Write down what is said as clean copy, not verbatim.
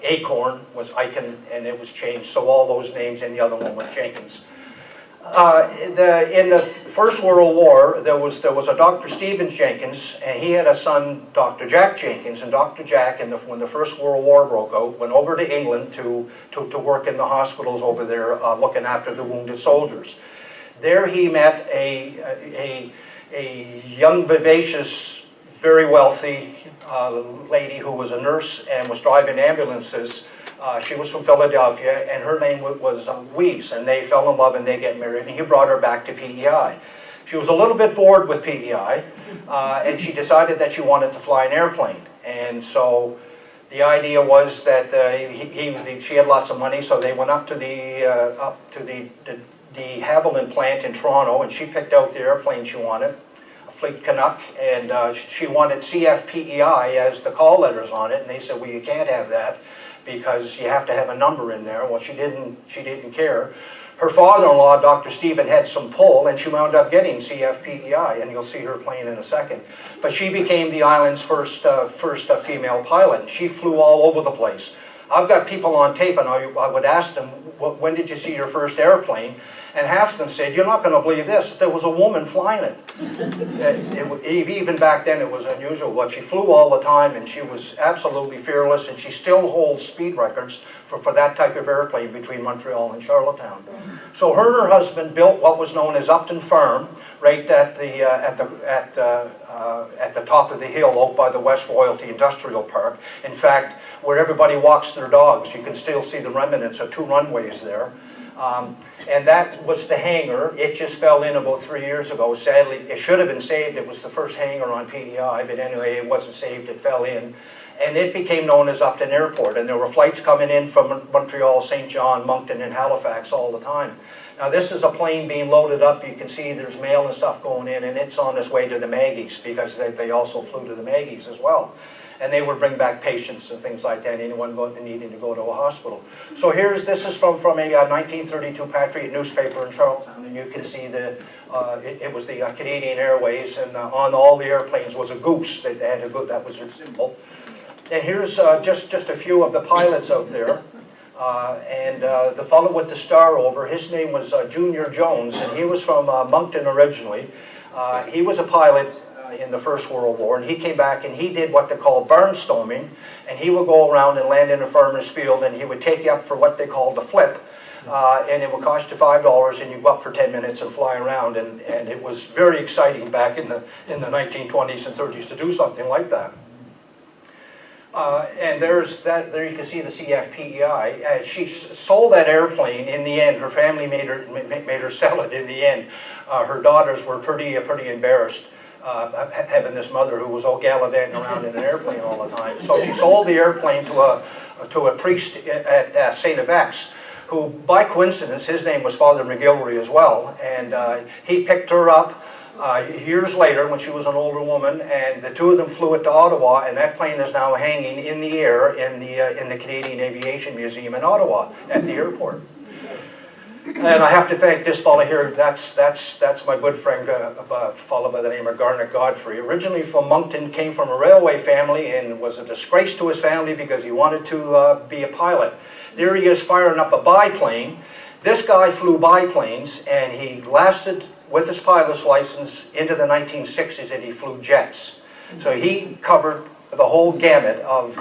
Acorn was Icon, and it was changed, so all those names, and the other one was Jenkins. In the First World War, there was a Dr. Stephen Jenkins, and he had a son, Dr. Jack Jenkins, and Dr. Jack, when the First World War broke out, went over to England to work in the hospitals over there, looking after the wounded soldiers. There he met a young, vivacious, very wealthy lady who was a nurse and was driving ambulances. She was from Philadelphia, and her name was Weiss, and they fell in love and they get married, and he brought her back to PEI. She was a little bit bored with PEI, and she decided that she wanted to fly an airplane. And so the idea was that she had lots of money, so they went up to the de Havilland plant in Toronto, and she picked out the airplane she wanted, a Fleet Canuck, and she wanted CFPEI as the call letters on it, and they said, well, you can't have that, because you have to have a number in there. Well, she didn't care. Her father-in-law, Dr. Stephen, had some pull, and she wound up getting CFPEI, and you'll see her plane in a second. But she became the island's first female pilot. She flew all over the place. I've got people on tape, and I would ask them, when did you see your first airplane? And half of them said, you're not going to believe this, there was a woman flying it. Even back then it was unusual, but she flew all the time, and she was absolutely fearless, and she still holds speed records for that type of airplane between Montreal and Charlottetown. So her and her husband built what was known as Upton Farm, right at the top of the hill out by the West Royalty Industrial Park. In fact, where everybody walks their dogs, you can still see the remnants of 2 runways there. And that was the hangar. It just fell in about 3 years ago. Sadly, it should have been saved. It was the first hangar on PEI, but anyway, it wasn't saved. It fell in. And it became known as Upton Airport. And there were flights coming in from Montreal, St. John, Moncton, and Halifax all the time. Now, this is a plane being loaded up. You can see there's mail and stuff going in, and it's on its way to the Maggies, because they also flew to the Maggies as well. And they would bring back patients and things like that, anyone needing to go to a hospital. So this is from a 1932 Patriot newspaper in Charlottetown, and you can see it was the Canadian Airways, and on all the airplanes was a goose. They had a goose, that was its symbol. And here's just a few of the pilots out there. The fellow with the star over, his name was Junior Jones, and he was from Moncton originally. He was a pilot in the First World War, and he came back and he did what they call barnstorming, and he would go around and land in a farmer's field, and he would take you up for what they called a flip, and it would cost you $5, and you go up for 10 minutes and fly around, and it was very exciting back in the 1920s and 30s to do something like that. And there you can see the CFPEI. She sold that airplane in the end. Her family made her sell it in the end. Her daughters were pretty embarrassed having this mother who was all gallivanting around in an airplane all the time. So she sold the airplane to a priest at St. Yves, who, by coincidence, his name was Father McGilvery as well, and he picked her up years later when she was an older woman, and the two of them flew it to Ottawa, and that plane is now hanging in the air in the Canadian Aviation Museum in Ottawa at the airport. And I have to thank this fellow here. That's my good friend, a fellow by the name of Garnet Godfrey. Originally from Moncton, came from a railway family, and was a disgrace to his family because he wanted to be a pilot. There he is firing up a biplane. This guy flew biplanes, and he lasted with his pilot's license into the 1960s, and he flew jets. So he covered the whole gamut of